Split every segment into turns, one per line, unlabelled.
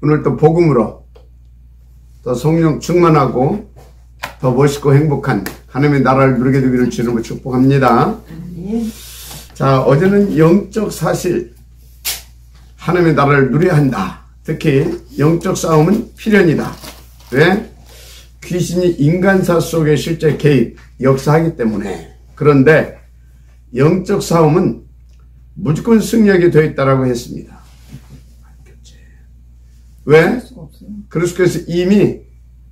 오늘 또 복음으로 또 성령 충만하고 더 멋있고 행복한 하나님의 나라를 누리게 되기를 주님으로 축복합니다. 자, 어제는 영적 사실, 하나님의 나라를 누려야 한다. 특히 영적 싸움은 필연이다. 왜? 귀신이 인간사 속에 실제 개입, 역사하기 때문에. 그런데 영적 싸움은 무조건 승리하게 되어 있다고 했습니다. 왜? 그리스도께서 이미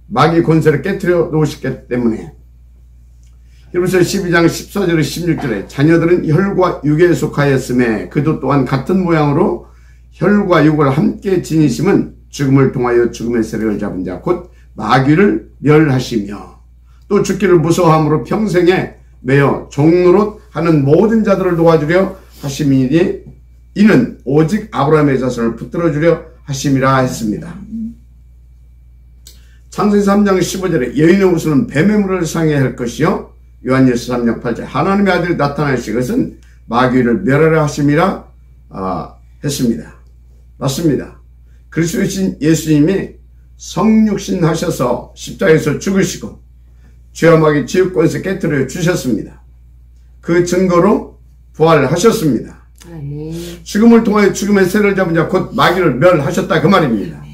마귀 권세를 깨뜨려 놓으셨기 때문에. 히브리서 12장 14절에 16절에 자녀들은 혈과 육에 속하였음에 그도 또한 같은 모양으로 혈과 육을 함께 지니심은 죽음을 통하여 죽음의 세력을 잡은 자 곧 마귀를 멸하시며 또 죽기를 무서워함으로 평생에 매여 종노릇 하는 모든 자들을 도와주려 하심이니 이는 오직 아브라함의 자손을 붙들어 주려 하심이라 했습니다. 창세기 3장 15절에 여인의 우수는 뱀의 물을 상해할 것이요 요한일서 3장 8절 하나님의 아들이 나타나실 것은 마귀를 멸하려 하심이라 했습니다. 맞습니다. 그리스도이신 예수님이 성육신 하셔서 십자가에서 죽으시고 죄와 마귀 지옥권세 깨뜨려 주셨습니다. 그 증거로 부활하셨습니다. 죽음을 통하여 죽음의 세를 잡은 자 곧 마귀를 멸하셨다 그 말입니다.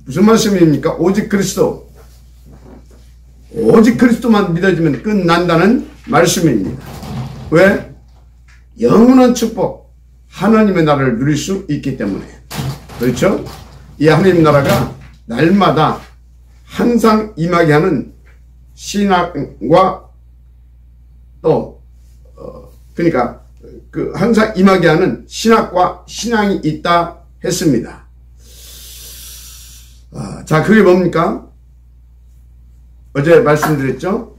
무슨 말씀입니까? 오직 그리스도, 오직 그리스도만 믿어지면 끝난다는 말씀입니다. 왜? 영원한 축복, 하나님의 나라를 누릴 수 있기 때문에. 그렇죠? 이 하나님 나라가 날마다 항상 임하게 하는 신앙과 또 그러니까 그 항상 임하게 하는 신학과 신앙이 있다 했습니다. 자, 그게 뭡니까? 어제 말씀드렸죠?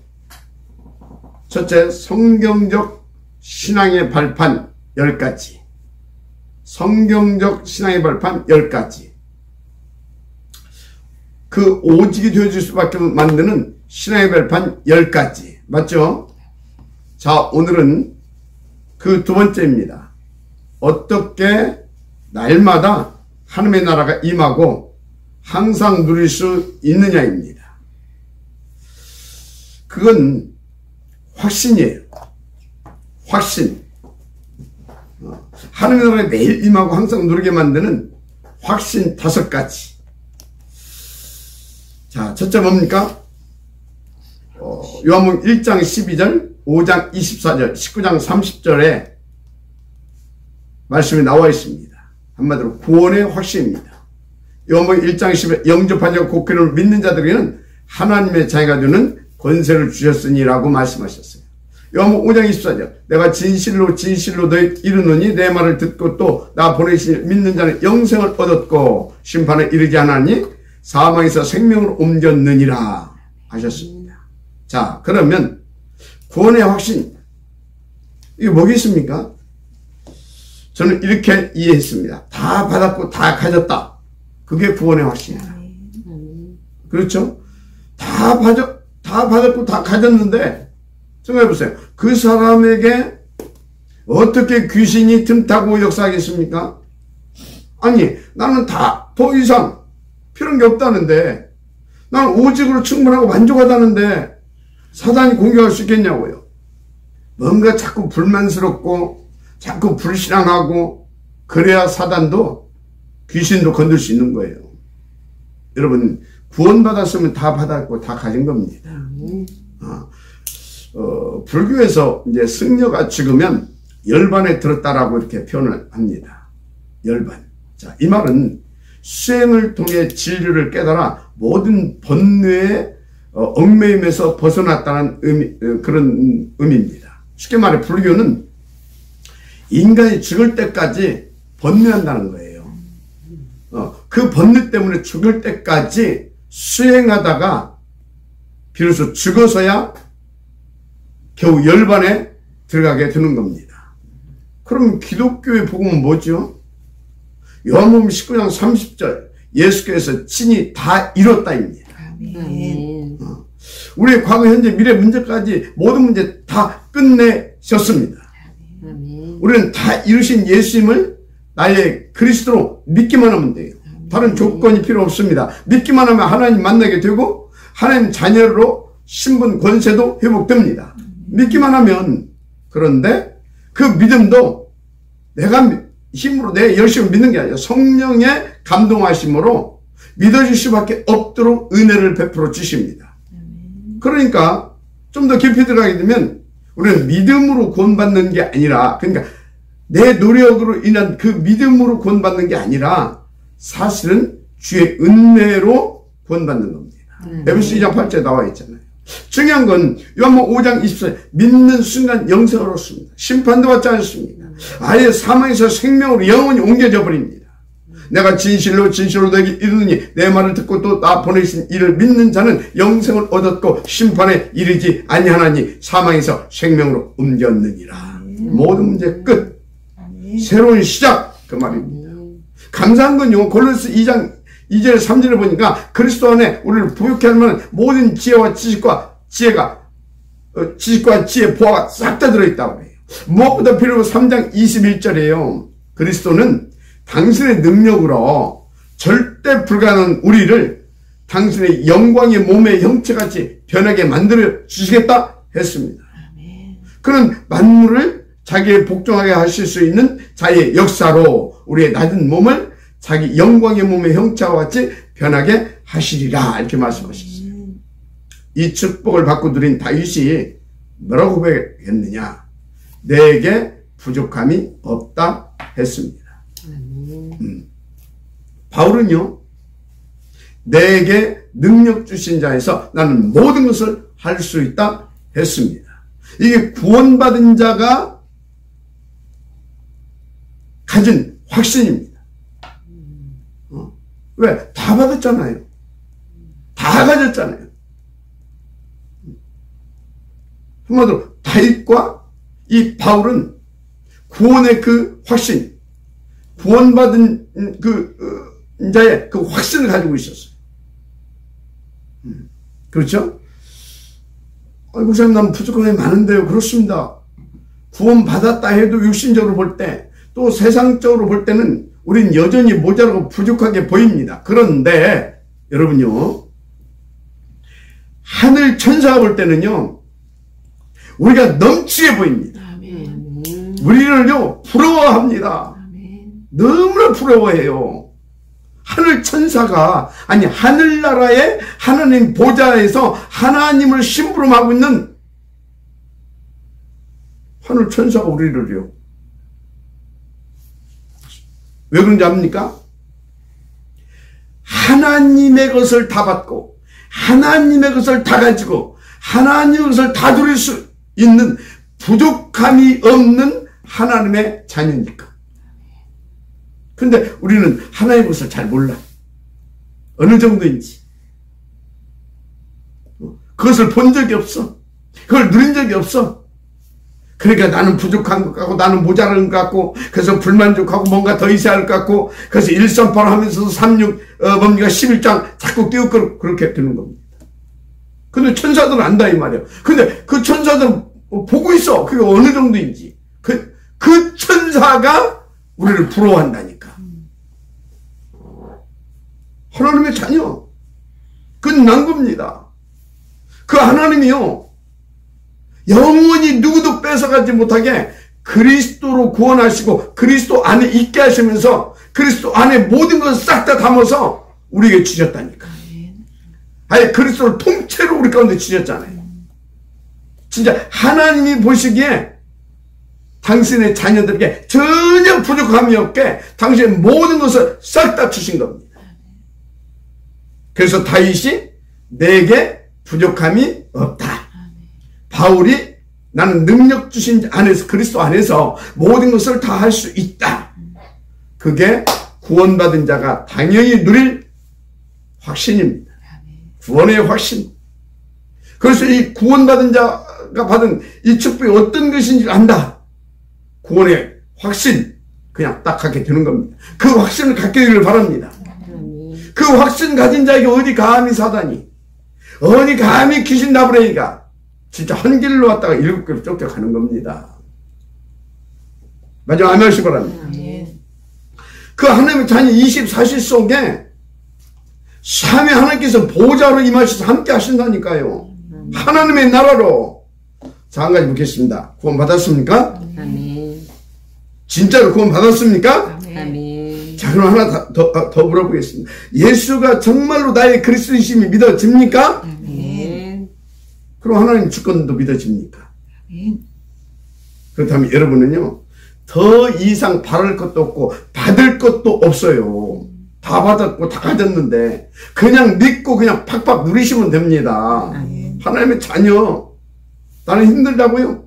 첫째, 성경적 신앙의 발판 10가지. 성경적 신앙의 발판 10가지. 그 오직이 되어질 수밖에 만드는 신앙의 발판 10가지. 맞죠? 자, 오늘은 그 두 번째입니다. 어떻게 날마다 하나님의 나라가 임하고 항상 누릴 수 있느냐입니다. 그건 확신이에요. 확신. 하나님의 나라에 매일 임하고 항상 누리게 만드는 확신 5가지. 자, 첫째 뭡니까? 요한복음 1장 12절, 5장 24절, 19장 30절에 말씀이 나와 있습니다. 한마디로 구원의 확신입니다. 요한복음 1장 10에 영접하지 않고 그를 믿는 자들에게는 하나님의 자녀가 되는 권세를 주셨으니라고 말씀하셨어요. 요한복음 5장 24절 내가 진실로 진실로 너희 이르노니 내 말을 듣고 또 나 보내신 믿는 자는 영생을 얻었고 심판에 이르지 않았니 사망에서 생명을 옮겼느니라 하셨습니다. 자, 그러면 구원의 확신 이게 뭐겠습니까? 저는 이렇게 이해했습니다. 다 받았고 다 가졌다. 그게 구원의 확신이다. 그렇죠? 다 받았고 다 가졌는데 생각해보세요. 그 사람에게 어떻게 귀신이 틈타고 역사하겠습니까? 아니, 나는 다 더 이상 필요한 게 없다는데 나는 오직으로 충분하고 만족하다는데 사단이 공격할 수 있겠냐고요. 뭔가 자꾸 불만스럽고 자꾸 불신앙하고 그래야 사단도 귀신도 건들 수 있는 거예요. 여러분 구원받았으면 다 받았고 다 가진 겁니다. 불교에서 이제 승려가 죽으면 열반에 들었다라고 이렇게 표현을 합니다. 열반. 자, 이 말은 수행을 통해 진리를 깨달아 모든 번뇌의 얽매임에서 벗어났다는 그런 의미입니다. 쉽게 말해 불교는 인간이 죽을 때까지 번뇌한다는 거예요. 그 번뇌 때문에 죽을 때까지 수행하다가 비로소 죽어서야 겨우 열반에 들어가게 되는 겁니다. 그럼 기독교의 복음은 뭐죠? 요한복음 19장 30절 예수께서 친히 다 이뤘다입니다. 우리의 과거, 현재, 미래 문제까지 모든 문제 다 끝내셨습니다. 우리는 다 이루신 예수님을 나의 그리스도로 믿기만 하면 돼요. 다른 조건이 필요 없습니다. 믿기만 하면 하나님 만나게 되고 하나님 자녀로 신분 권세도 회복됩니다. 믿기만 하면. 그런데 그 믿음도 내가 힘으로 내 열심히 믿는 게 아니라 성령의 감동하심으로 믿어질 수밖에 없도록 은혜를 베풀어 주십니다. 그러니까 좀 더 깊이 들어가게 되면 우리는 믿음으로 구원받는 게 아니라, 그러니까 내 노력으로 인한 그 믿음으로 구원받는 게 아니라 사실은 주의 은혜로 구원받는 겁니다. 에베소 2장 8절에 나와 있잖아요. 중요한 건 요한복음 5장 24절 믿는 순간 영생을 얻습니다. 심판도 받지 않습니다. 아예 사망에서 생명으로 영원히 옮겨져 버립니다. 내가 진실로 너에게 이르노니 내 말을 듣고 또 나 보내신 이를 믿는 자는 영생을 얻었고 심판에 이르지 아니하나니 사망에서 생명으로 옮겼느니라. 모든 문제 끝. 새로운 시작, 그 말입니다. 감사한 건요, 골로새 2장 2절 3절을 보니까 그리스도 안에 우리를 부욕케 할 만한 모든 지혜와 지식과 지혜, 보화가 싹 다 들어있다고 해요. 무엇보다 필요한 3장 21절이에요. 그리스도는 당신의 능력으로 절대 불가능한 우리를 당신의 영광의 몸의 형체같이 변하게 만들어 주시겠다 했습니다. 그는 만물을 자기의 복종하게 하실 수 있는 자기의 역사로 우리의 낮은 몸을 자기 영광의 몸의 형체와 같이 변하게 하시리라, 이렇게 말씀하셨어요. 이 축복을 받고 누린 다윗이 뭐라고 고백했느냐? 내게 부족함이 없다 했습니다. 바울은요, 내게 능력 주신 자에서 나는 모든 것을 할 수 있다 했습니다. 이게 구원받은 자가 가진 확신입니다. 왜? 다 받았잖아요. 다 가졌잖아요. 한마디로 다윗과 이 바울은 구원의 그 확신, 구원받은 자의 그 확신을 가지고 있었어요. 그렇죠? 목사님, 난 부족함이 많은데요. 그렇습니다. 구원받았다 해도 육신적으로 볼 때, 또 세상적으로 볼 때는 우린 여전히 모자라고 부족하게 보입니다. 그런데 여러분요, 하늘 천사가 볼 때는요, 우리가 넘치게 보입니다. 우리를요 부러워합니다. 너무나 부러워해요. 하늘 천사가, 아니 하늘나라의 하나님 보좌에서 하나님을 심부름하고 있는 하늘 천사가 우리를요. 왜 그런지 압니까? 하나님의 것을 다 받고 하나님의 것을 다 가지고 하나님의 것을 다 누릴 수 있는 부족함이 없는 하나님의 자녀니까. 근데 우리는 하나님의 것을 잘 몰라. 어느 정도인지. 그것을 본 적이 없어. 그걸 누린 적이 없어. 그러니까 나는 부족한 것 같고 나는 모자란 것 같고 그래서 불만족하고 뭔가 더 있어야 할 것 같고 그래서 138 하면서 36 뭡니까 11장 자꾸 띄우고 그렇게 되는 겁니다. 근데 천사들은 안다 이 말이에요. 근데 그 천사들은 보고 있어. 그게 어느 정도인지. 그 천사가 우리를 부러워한다니까. 하나님의 자녀. 그건 난 겁니다. 그 하나님이요, 영원히 누구도 뺏어가지 못하게 그리스도로 구원하시고 그리스도 안에 있게 하시면서 그리스도 안에 모든 것을 싹 다 담아서 우리에게 주셨다니까. 아예 그리스도를 통째로 우리 가운데 주셨잖아요. 진짜 하나님이 보시기에 당신의 자녀들에게 전혀 부족함이 없게 당신의 모든 것을 싹 다 주신 겁니다. 그래서 다윗이 내게 부족함이 없다. 바울이 나는 능력 주신 안에서 그리스도 안에서 모든 것을 다 할 수 있다. 그게 구원받은 자가 당연히 누릴 확신입니다. 구원의 확신. 그래서 이 구원받은 자가 받은 이 축복이 어떤 것인지 안다. 구원의 확신. 그냥 딱 갖게 되는 겁니다. 그 확신을 갖게 되기를 바랍니다. 그 확신 가진 자에게 어디 감히 사단이, 어디 감히 귀신 나부랭이가 진짜 한 길로 왔다가 7개로 쫓겨가는 겁니다. 마지막 아멘 하시기 바랍니다. 그 하나님의 자녀 24실 속에 삼위 하나님께서 보좌로 임하셔서 함께 하신다니까요. 하나님의 나라로. 자, 한 가지 묻겠습니다. 구원 받았습니까?
아멘.
진짜로 구원 받았습니까?
아멘.
자, 그럼 하나 더 물어보겠습니다. 예수가 정말로 나의 그리스도이심이 믿어집니까?
아멘.
그럼 하나님 주권도 믿어집니까?
아멘.
그렇다면 여러분은요, 더 이상 바랄 것도 없고 받을 것도 없어요. 다 받았고 다 가졌는데 그냥 믿고 그냥 팍팍 누리시면 됩니다.
아멘.
하나님의 자녀. 나는 힘들다고요?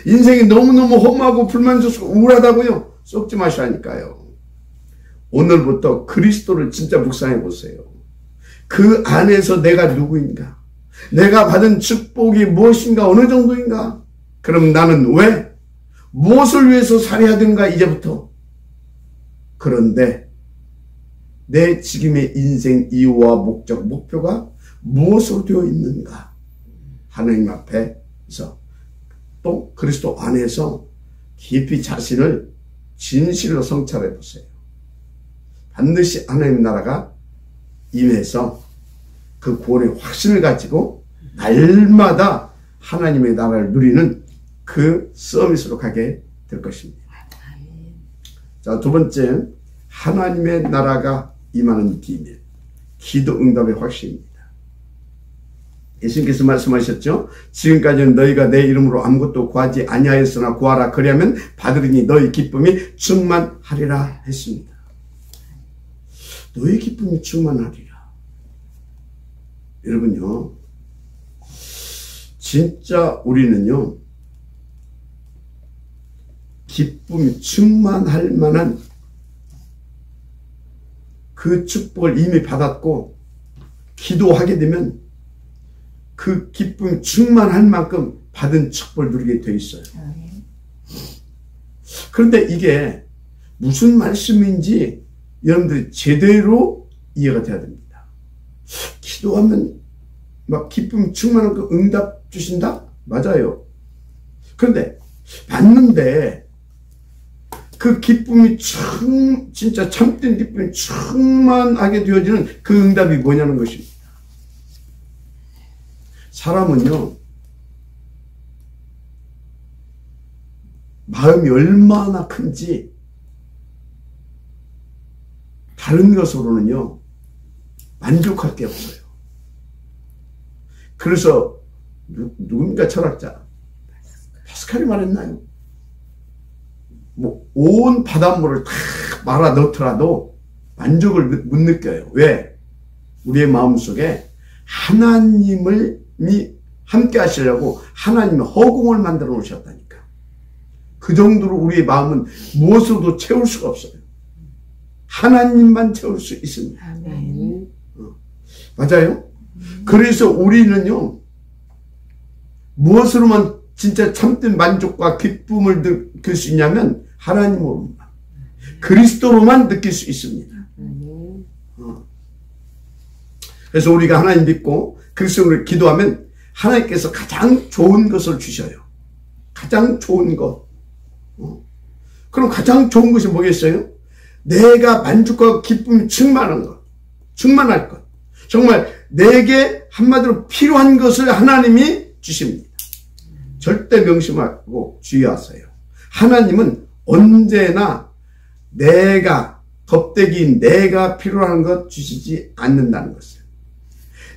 인생이 너무너무 험하고 불만족스럽고 우울하다고요? 썩지 마시라니까요. 오늘부터 그리스도를 진짜 묵상해 보세요. 그 안에서 내가 누구인가? 내가 받은 축복이 무엇인가? 어느 정도인가? 그럼 나는 왜? 무엇을 위해서 살아야 되는가? 이제부터. 그런데 내 지금의 인생 이유와 목적, 목표가 무엇으로 되어 있는가? 하나님 앞에서 또 그리스도 안에서 깊이 자신을 진실로 성찰해 보세요. 반드시 하나님 나라가 임해서 그 구원의 확신을 가지고 날마다 하나님의 나라를 누리는 그 서밋으로 가게 될 것입니다. 자, 두 번째, 하나님의 나라가 임하는 비밀, 기도 응답의 확신입니다. 예수님께서 말씀하셨죠. 지금까지는 너희가 내 이름으로 아무것도 구하지 아니하였으나 구하라 그리하면 받으리니 너희 기쁨이 충만하리라 했습니다. 너희 기쁨이 충만하리라. 여러분요, 진짜 우리는요, 기쁨이 충만할 만한 그 축복을 이미 받았고 기도하게 되면 그 기쁨이 충만할 만큼 받은 축복을 누리게 돼 있어요. 그런데 이게 무슨 말씀인지 여러분들이 제대로 이해가 돼야 됩니다. 기도하면 막 기쁨이 충만한 그 응답 주신다? 맞아요. 그런데 받는데 그 기쁨이 진짜 참된 기쁨이 충만하게 되어지는 그 응답이 뭐냐는 것입니다. 사람은요, 마음이 얼마나 큰지 다른 것으로는요 만족할 게 없어요. 그래서 누군가 철학자 파스칼이 말했나요? 뭐 온 바닷물을 다 말아 넣더라도 만족을 못 느껴요. 왜? 우리의 마음속에 하나님을 함께 하시려고 하나님의 허공을 만들어 놓으셨다니까. 그 정도로 우리의 마음은 무엇으로도 채울 수가 없어요. 하나님만 채울 수 있습니다.
아멘.
맞아요? 그래서 우리는요, 무엇으로만 진짜 참된 만족과 기쁨을 느낄 수 있냐면 하나님으로만, 그리스도로만 느낄 수 있습니다. 그래서 우리가 하나님 믿고 그리스도를 기도하면 하나님께서 가장 좋은 것을 주셔요. 가장 좋은 것. 그럼 가장 좋은 것이 뭐겠어요? 내가 만족과 기쁨이 충만한 것, 충만할 것. 정말 내게 한마디로 필요한 것을 하나님이 주십니다. 절대 명심하고 주의하세요. 하나님은 언제나 내가, 껍데기인 내가 필요한 것 주시지 않는다는 것을.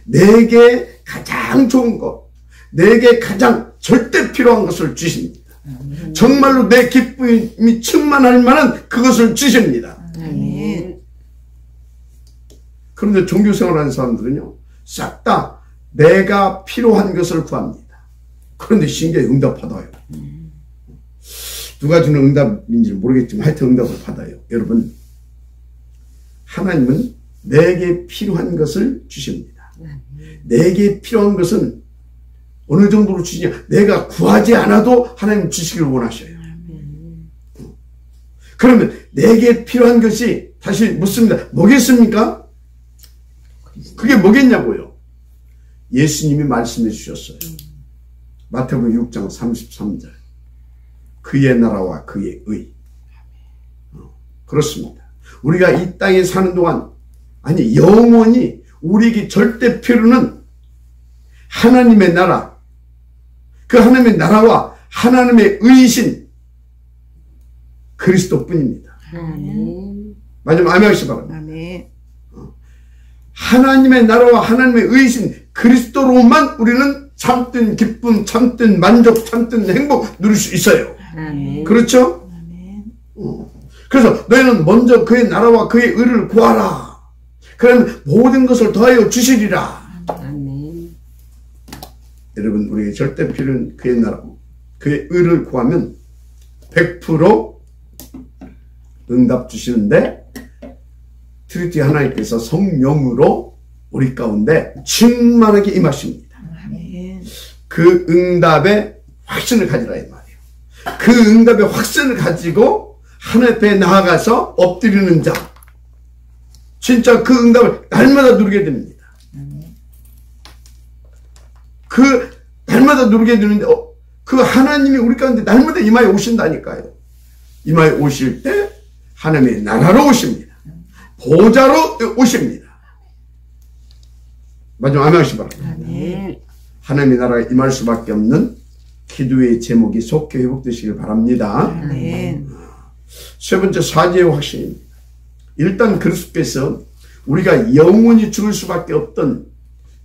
내게 가장 좋은 것, 내게 가장 절대 필요한 것을 주십니다. 정말로 내 기쁨이 충만할 만한 그것을 주십니다. 그런데 종교생활하는 사람들은요, 싹 다 내가 필요한 것을 구합니다. 그런데 신기하게 응답 받아요. 누가 주는 응답인지 모르겠지만 하여튼 응답을 받아요. 여러분, 하나님은 내게 필요한 것을 주십니다. 내게 필요한 것은 어느 정도로 주시냐? 내가 구하지 않아도 하나님 주시기를 원하셔요. 그러면 내게 필요한 것이 다시 묻습니다. 뭐겠습니까? 그게 뭐겠냐고요? 예수님이 말씀해 주셨어요. 마태복음 6장 33절. 그의 나라와 그의 의. 그렇습니다. 우리가 이 땅에 사는 동안, 아니 영원히 우리에게 절대 필요는 하나님의 나라, 그 하나님의 나라와 하나님의 의신 그리스도뿐입니다.
아멘.
마지막 아멘 하시기 바랍니다.
아멘.
하나님의 나라와 하나님의 의신 그리스도로만 우리는 참된 기쁨, 참된 만족, 참된 행복 누릴 수 있어요.
아멘.
그렇죠?
아멘.
그래서 너희는 먼저 그의 나라와 그의 의를 구하라. 그러면 모든 것을 더하여 주시리라.
아멘.
여러분, 우리에게 절대 필요한 그의 나라, 그의 의를 구하면 100% 응답 주시는데, 트리티 하나님께서 성령으로 우리 가운데 충만하게 임하십니다.
아멘.
그 응답의 확신을 가지라 이 말이에요. 그 응답의 확신을 가지고 하나님 앞에 나아가서 엎드리는 자, 진짜 그 응답을 날마다 누리게 됩니다. 그 날마다 누리게 되는데 그 하나님이 우리 가운데 날마다 이마에 오신다니까요. 이마에 오실 때 하나님의 나라로 오십니다. 보좌로 오십니다. 마지막 아멘 하시기 바랍니다.
아멘.
하나님의 나라가 임할 수밖에 없는 기도의 제목이 속히 회복되시길 바랍니다.
아멘.
세 번째, 사죄의 확신입니다. 일단 그리스도께서 우리가 영원히 죽을 수밖에 없던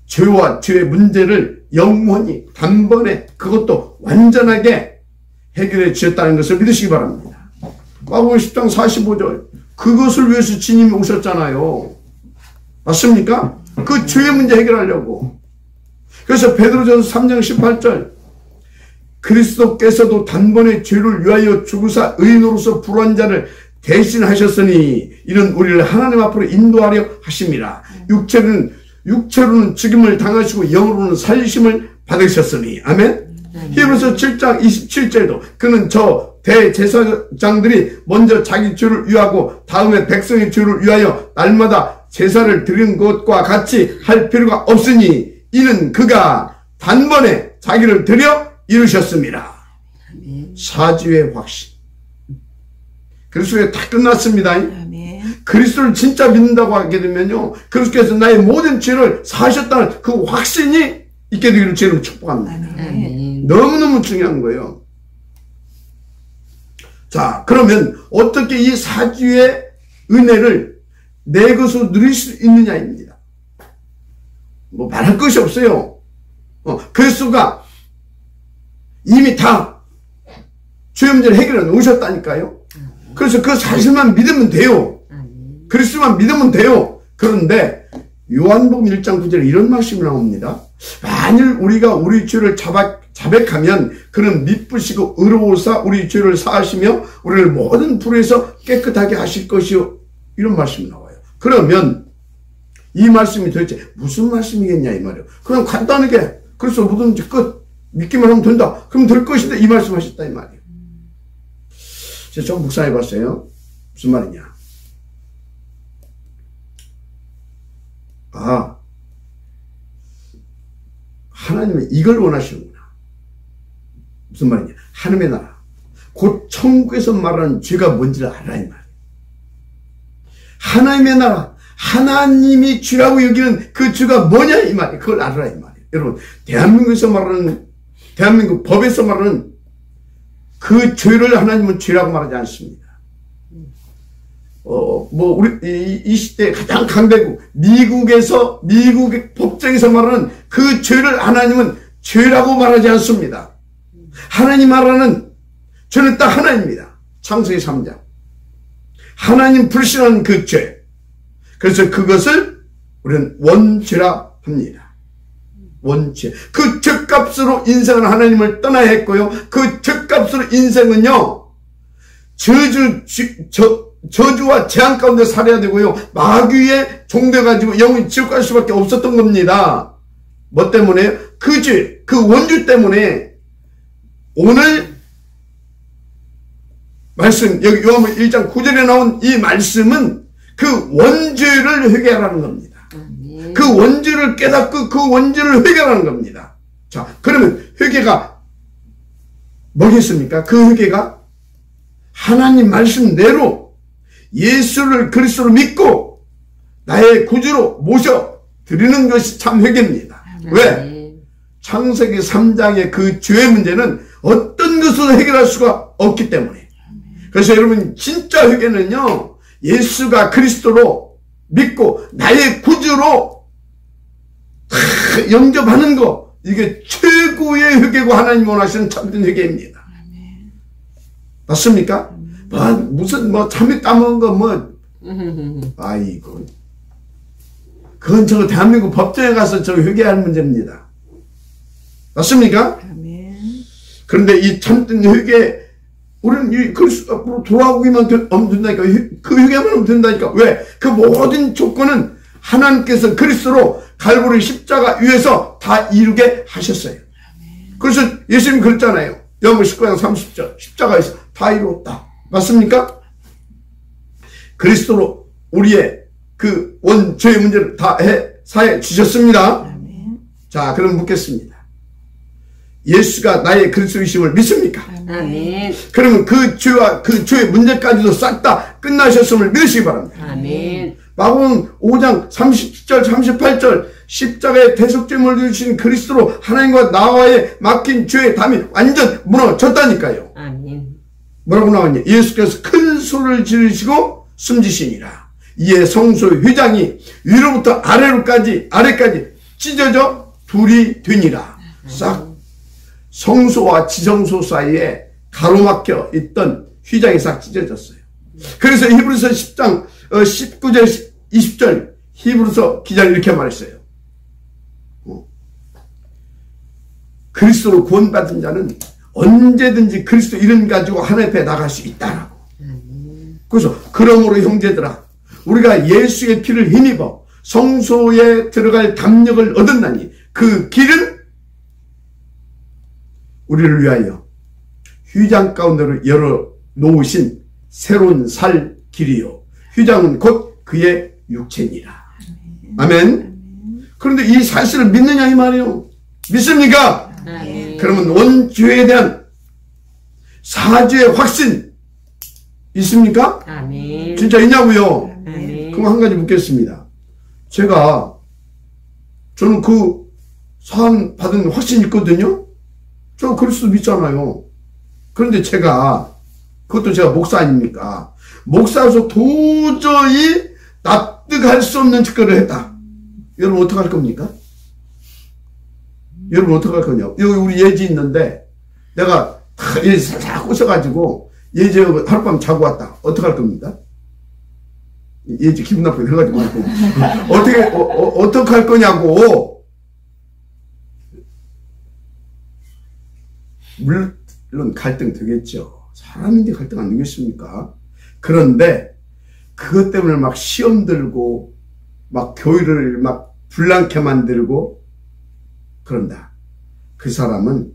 죄와 죄의 문제를 영원히 단번에, 그것도 완전하게 해결해 주셨다는 것을 믿으시기 바랍니다. 마가복음 10장 45절, 그것을 위해서 주님이 오셨잖아요. 맞습니까? 그 죄의 문제 해결하려고. 그래서 베드로전서 3장 18절, 그리스도께서도 단번에 죄를 위하여 죽으사 의인으로서 불의한 자를 대신하셨으니 이는 우리를 하나님 앞으로 인도하려 하심이라. 육체로는 죽임을 당하시고 영으로는 살리심을 받으셨으니. 아멘. 히브리서 7장 27절도 그는 저 대제사장들이 먼저 자기 죄를 위하고 다음에 백성의 죄를 위하여 날마다 제사를 드리는 것과 같이 할 필요가 없으니 이는 그가 단번에 자기를 드려 이루셨습니다. 사죄의 확신. 그리스도에 다 끝났습니다.
아멘.
그리스도를 진짜 믿는다고 하게 되면요, 그리스도께서 나의 모든 죄를 사하셨다는 그 확신이 있게 되기를 주님 축복합니다.
아멘.
너무너무 중요한 거예요. 자, 그러면 어떻게 이 사죄의 은혜를 내 것으로 누릴 수 있느냐입니다. 뭐 말할 것이 없어요. 그리스도가 이미 다 죄 문제를 해결해 놓으셨다니까요. 그래서 그 사실만 믿으면 돼요. 그리스도만 믿으면 돼요. 그런데 요한복음 1장 9절에 이런 말씀이 나옵니다. 만일 우리가 우리 죄를 자백하면 그는 미쁘시고 의로우사 우리 죄를 사하시며 우리를 모든 불에서 깨끗하게 하실 것이요. 이런 말씀이 나와요. 그러면 이 말씀이 도대체 무슨 말씀이겠냐 이 말이에요. 그냥 간단하게 그래서 뭐든지 끝 믿기만 하면 된다. 그럼 될 것인데 이 말씀 하셨다 이 말이에요. 제가 좀 묵상해 봤어요. 무슨 말이냐. 아, 하나님은 이걸 원하시는구나. 무슨 말이냐. 하나님의 나라. 곧 천국에서 말하는 죄가 뭔지를 알아 이 말이에요. 하나님의 나라. 하나님이 죄라고 여기는 그 죄가 뭐냐 이 말이에요. 그걸 알아라 이 말이에요. 여러분, 대한민국에서 말하는, 대한민국 법에서 말하는 그 죄를 하나님은 죄라고 말하지 않습니다. 우리 이 시대의 가장 강대국 미국의 법정에서 말하는 그 죄를 하나님은 죄라고 말하지 않습니다. 하나님 말하는 죄는 딱 하나입니다. 창세기 3장. 하나님 불신하는 그 죄. 그래서 그것을 우리는 원죄라 합니다. 원죄. 그 죄값으로 인생은 하나님을 떠나야 했고요. 그 죄값으로 인생은요, 저주와 재앙 가운데 살아야 되고요. 마귀에 종돼가지고 영원히 지옥 갈 수밖에 없었던 겁니다. 뭐 때문에? 그 죄, 그 원죄 때문에 오늘 말씀, 여기 요한복음 1장 9절에 나온 이 말씀은 그 원죄를 회개하라는 겁니다. 그 원죄를 깨닫고 그 원죄를 회개하는 겁니다. 자, 그러면 회개가 뭐겠습니까? 그 회개가 하나님 말씀대로 예수를 그리스도로 믿고 나의 구주로 모셔 드리는 것이 참 회개입니다. 왜? 창세기 3장의 그 죄의 문제는 어떤 것으로 해결할 수가 없기 때문에. 그래서 여러분 진짜 회개는요, 예수가 그리스도로 믿고 나의 구주로 영접하는 거, 이게 최고의 회개고 하나님 원하시는 참된 회개입니다. 맞습니까? 무슨 참이 따먹은 거 아이고, 그건 저거 대한민국 법정에 가서 저 회개할 문제입니다. 맞습니까? 그런데 이 참된 회개, 우리는 이 그리스도 앞으로 돌아오기만 하면 된다니까. 그 회개만 하면 된다니까. 왜? 그 모든 조건은 하나님께서 그리스도로 갈보리 십자가 위에서 다 이루게 하셨어요. 그래서 예수님 그랬잖아요. 요한복음 19장 30절 십자가에서 다 이루었다. 맞습니까? 그리스도로 우리의 그 원죄의 문제를 다 사해 주셨습니다. 자, 그럼 묻겠습니다. 예수가 나의 그리스도이심을 믿습니까?
아멘.
그러면 그 죄와 그 죄의 문제까지도 싹 다 끝나셨음을 믿으시기 바랍니다.
아멘.
마가복음 5장 37절 38절 십자가의 대속죄물을 주신 그리스도로 하나님과 나와의 막힌 죄의 담이 완전 무너졌다니까요.
아멘.
뭐라고 나왔냐? 예수께서 큰 소리를 지르시고 숨지시니라. 이에 성소 휘장이 위로부터 아래까지 찢어져 둘이 되니라. 싹 성소와 지성소 사이에 가로막혀 있던 휘장이 싹 찢어졌어요. 그래서 히브리서 10장 19절 20절 히브리서 기자는 이렇게 말했어요. 그리스도로 구원받은 자는 언제든지 그리스도 이름 가지고 하나님 앞에 나갈 수 있다라고. 그래서 그러므로 형제들아, 우리가 예수의 피를 힘입어 성소에 들어갈 담력을 얻었나니 그 길은 우리를 위하여 휘장 가운데로 열어 놓으신 새로운 살 길이요, 휘장은 곧 그의 육체니라. 아멘. 그런데 이 사실을 믿느냐 이 말이에요. 믿습니까?
아멘.
그러면 원죄에 대한 사죄의 확신 있습니까?
아멘.
진짜 있냐고요?
아멘.
그럼 한 가지 묻겠습니다. 저는 그 사안 받은 확신이 있거든요. 저 그리스도 믿잖아요. 그런데 그것도 제가 목사 아닙니까? 목사로서 도저히 납득할 수 없는 짓거리를 했다. 여러분 어떡할 겁니까? 여러분 어떡할 거냐? 여기 우리 예지 있는데 내가 예지 살짝 꼬셔가지고 예지 하룻밤 자고 왔다. 어떡할 겁니까? 예지 기분 나쁘게 해가지고 어떡할 거냐고. 물론 갈등 되겠죠. 사람인데 갈등 안 되겠습니까? 그런데 그것 때문에 막 시험 들고 막 교회를 막 불난케 만들고 그런다. 그 사람은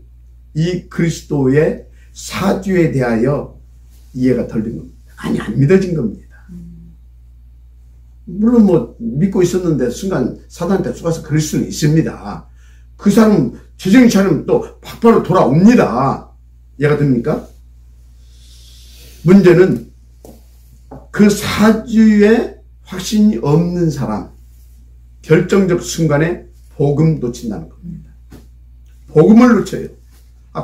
이 그리스도의 사죄에 대하여 이해가 덜 된 겁니다. 아니, 안 믿어진 겁니다. 물론 믿고 있었는데 순간 사단한테 쏘아서 그럴 수는 있습니다. 그 사람은 재정이 차리면 또 바로 돌아옵니다. 이해가 됩니까? 문제는 그 사죄에 확신이 없는 사람, 결정적 순간에 복음 놓친다는 겁니다. 복음을 놓쳐요.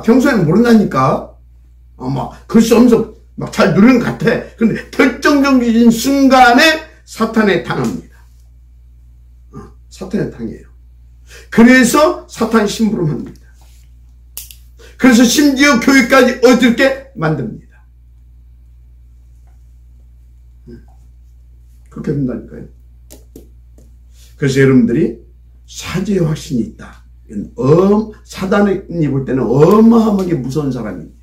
평소에는 모른다니까. 그럴 수 없어. 막 잘 누리는 것 같아. 그런데 결정적인 순간에 사탄에 당합니다. 사탄에 당해요. 그래서 사탄이 심부름합니다. 그래서 심지어 교회까지 어둡게 만듭니다. 그렇게 된다니까요. 그래서 여러분들이 사죄의 확신이 있다. 사단이 볼 때는 어마어마하게 무서운 사람입니다.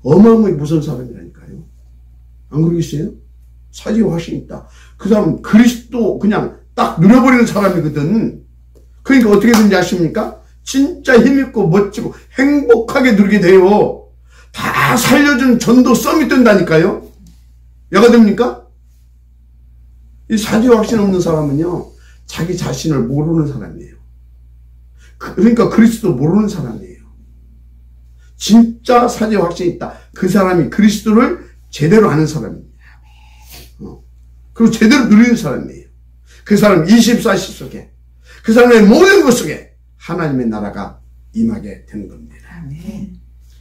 어마어마하게 무서운 사람이라니까요. 안 그러겠어요? 사죄의 확신이 있다. 그 사람은 그리스도 그냥 딱 누려버리는 사람이거든. 그러니까 어떻게 되는지 아십니까? 진짜 힘있고 멋지고 행복하게 누리게 돼요. 다 살려준 전도 썸이 된다니까요. 여가 됩니까? 이 사죄 확신 없는 사람은요, 자기 자신을 모르는 사람이에요. 그러니까 그리스도 모르는 사람이에요. 진짜 사죄 확신이 있다. 그 사람이 그리스도를 제대로 아는 사람입니다. 그리고 제대로 누리는 사람이에요. 그 사람 24시 속에 그 사람의 모든 것 속에 하나님의 나라가 임하게 되는 겁니다.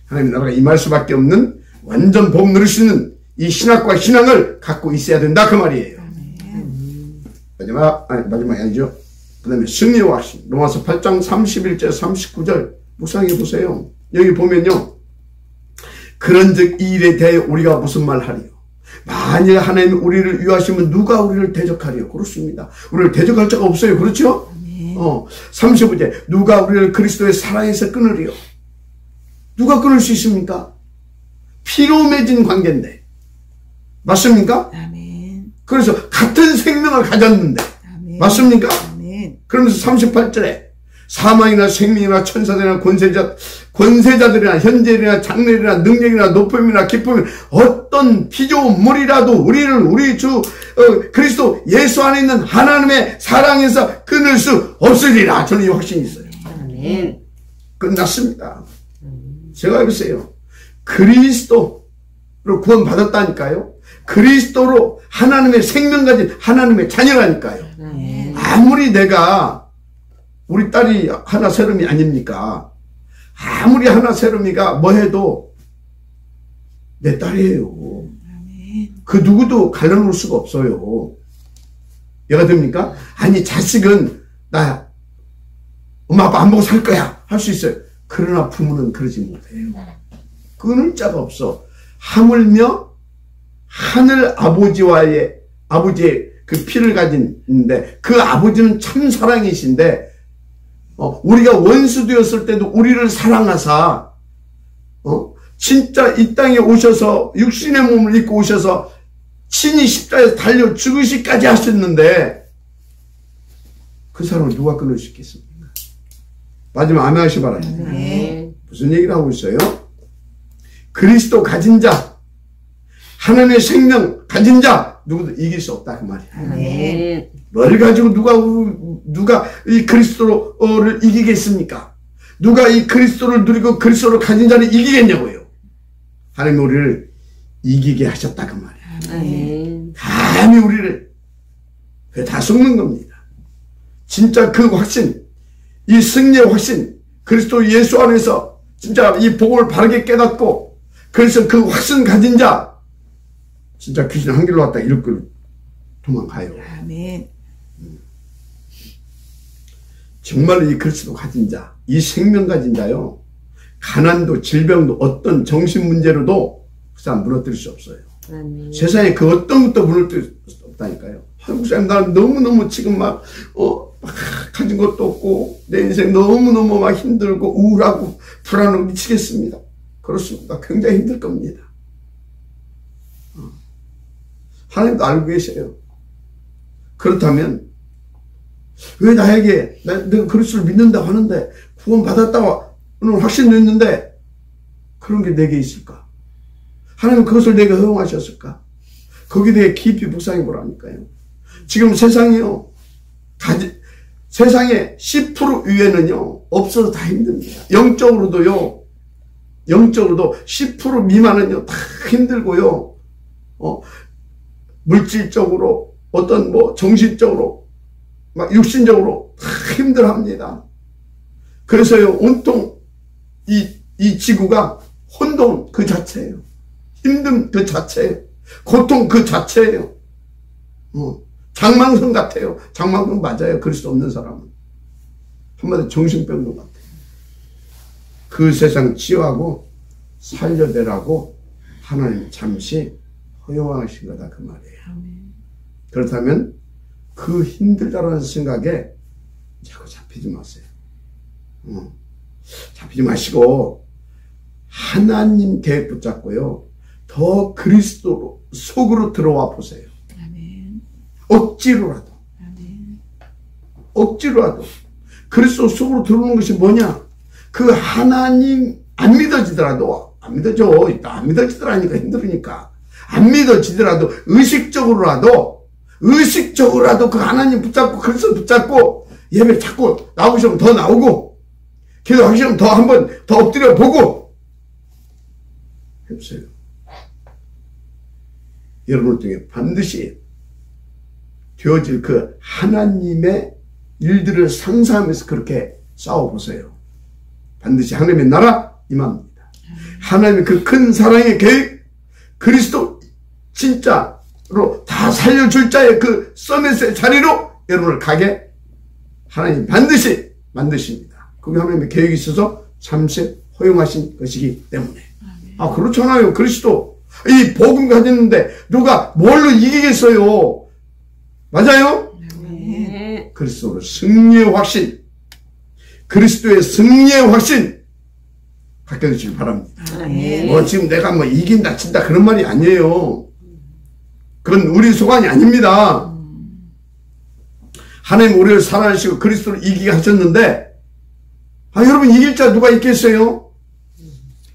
하나님의 나라가 임할 수밖에 없는 완전 복 누릴 수 있는 이 신학과 신앙을 갖고 있어야 된다 그 말이에요. 마지막이 아니죠. 그 다음에 승리와 확신. 로마서 8장 31절 39절 묵상해 보세요. 여기 보면요. 그런즉 이 일에 대해 우리가 무슨 말 하리요? 만일 하나님이 우리를 위하시면 누가 우리를 대적하리요? 그렇습니다. 우리를 대적할 자가 없어요. 그렇죠? 35절 누가 우리를 그리스도의 사랑에서 끊으리요? 누가 끊을 수 있습니까? 피로 맺은 관계인데 맞습니까?
아멘.
그래서 같은 생명을 가졌는데
아멘.
맞습니까?
아멘.
그러면서 38절에 사망이나 생명이나 천사들이나 권세자들이나 현재이나 장래이나 능력이나 높음이나 기쁨이나 어떤 피조물이라도 우리를 우리 주 그리스도 예수 안에 있는 하나님의 사랑에서 끊을 수 없으리라. 저는 이 확신이 있어요.
아멘.
끝났습니다. 제가 보세요. 그리스도로 구원받았다니까요. 그리스도로 하나님의 생명 가진 하나님의 자녀라니까요. 아무리 내가 우리 딸이 하나 세롬이 아닙니까? 아무리 하나 세롬이가 뭐 해도 내 딸이에요. 그 누구도 갈라놓을 수가 없어요. 이해가 됩니까? 아니 자식은 나 엄마 아빠 안 보고 살 거야 할 수 있어요. 그러나 부모는 그러지 못해요. 끊을 자가 없어. 하물며 하늘 아버지의 그 피를 가진데 그 아버지는 참 사랑이신데 우리가 원수 되었을 때도 우리를 사랑하사 진짜 이 땅에 오셔서 육신의 몸을 입고 오셔서 친히 십자가에서 달려 죽으시기까지 하셨는데 그 사람을 누가 끊을 수 있겠습니까? 마지막 아멘 하시 바랍니다. 무슨 얘기를 하고 있어요? 그리스도 가진 자, 하나님의 생명 가진 자 누구도 이길 수 없다 그 말이에요. 뭘 가지고 누가 이 그리스도를 이기겠습니까? 누가 이 그리스도를 누리고 그리스도를 가진 자를 이기겠냐고요. 하나님 우리를 이기게 하셨다 그 말이에요. 감히 우리를 다 속는 겁니다. 진짜 그 확신, 이 승리의 확신, 그리스도 예수 안에서 진짜 이 복을 바르게 깨닫고 그래서 그 확신 가진 자 진짜 귀신 한 길로 왔다 이렇게 도망가요.
아멘.
정말로 이 그리스도 가진 자, 이 생명 가진 자요. 가난도 질병도 어떤 정신 문제로도 그 사람 무너뜨릴 수 없어요. 세상에 그 어떤 것도 무너뜨릴 수 없다니까요. 한국 사람 나는 너무너무 지금 막 가진 것도 없고 내 인생 너무너무 막 힘들고 우울하고 불안하고 미치겠습니다. 그렇습니다. 굉장히 힘들 겁니다. 하나님도 알고 계세요. 그렇다면 왜 나에게 내가 그리스도를 믿는다고 하는데 구원 받았다고 확신도 있는데 그런 게 내게 있을까? 하나님은 그것을 내게 허용하셨을까? 거기에 대해 깊이 묵상해 보라니까요. 지금 세상이요. 세상에 10% 위에는요. 없어서 다 힘듭니다. 영적으로도 10% 미만은요. 다 힘들고요. 물질적으로 어떤 정신적으로 막 육신적으로 다 힘들어합니다. 그래서요. 온통 이 지구가 혼돈 그 자체예요. 힘듦 그 자체예요. 고통 그 자체예요. 장망성 같아요. 장망성 맞아요. 그리스도 없는 사람은. 한마디로 정신병도 같아요. 그 세상 치유하고 살려내라고 하나님 잠시 허용하신 거다 그 말이에요. 그렇다면 그 힘들다라는 생각에 자꾸 잡히지 마세요. 잡히지 마시고 하나님 계획 붙잡고요. 더 그리스도 속으로 들어와 보세요. 억지로라도 그리스도 속으로 들어오는 것이 뭐냐? 그 하나님 안 믿어지더라도 안 믿어지더라니까 힘들으니까 안 믿어지더라도 의식적으로라도 그 하나님 붙잡고 그리스도 붙잡고 예배 자꾸 나오시면 더 나오고 기도하시면 더 한번 더 엎드려 보고 해보세요. 여러분을 통해 반드시 되어질 그 하나님의 일들을 상상하면서 그렇게 싸워보세요. 반드시 하나님의 나라 임합니다. 하나님의 그 큰 사랑의 계획, 그리스도 진짜로 다 살려줄 자의 그 서밋의 자리로 여러분을 가게 하나님 반드시 만드십니다. 그게 하나님의 계획이 있어서 잠시 허용하신 것이기 때문에. 아, 그렇잖아요. 그리스도 이 복음 가졌는데 누가 뭘로 이기겠어요? 맞아요?
아멘.
그리스도로 승리의 확신, 그리스도의 승리의 확신 갖게 되시길 바랍니다.
아멘.
뭐 지금 내가 뭐 이긴다 진다 그런 말이 아니에요. 그건 우리 소관이 아닙니다. 하나님 우리를 사랑하시고 그리스도를 이기게 하셨는데, 아, 여러분 이길 자 누가 있겠어요?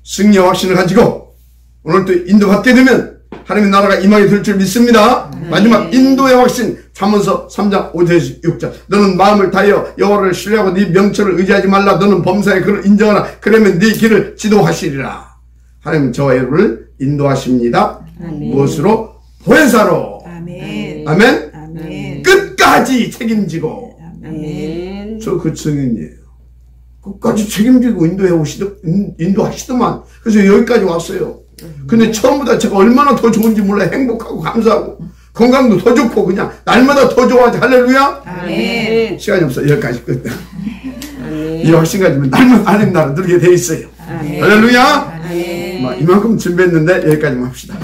승리의 확신을 가지고 오늘 또 인도받게 되면 하나님의 나라가 임하게 될 줄 믿습니다. 마지막 인도의 확신, 잠언서 3장 5절 6절. 너는 마음을 다하여 여호와를 신뢰하고 네 명철을 의지하지 말라. 너는 범사의 그를 인정하라. 그러면 네 길을 지도하시리라. 하나님은 저와 여러분을 인도하십니다.
아멘.
무엇으로? 보혜사로.
아멘.
아멘.
아멘.
끝까지 책임지고.
아멘.
저 그 증인이에요. 끝까지 책임지고 인도하시더만. 그래서 여기까지 왔어요. 근데 처음보다 제가 얼마나 더 좋은지 몰라. 행복하고 감사하고 건강도 더 좋고 그냥 날마다 더 좋아하지. 할렐루야.
아멘.
시간이 없어. 여기까지 끝.
아멘.
이 확신 가지면 날마다 하나님 나라 누리게 돼 있어요.
아멘.
할렐루야.
아멘.
이만큼 준비했는데 여기까지만 합시다.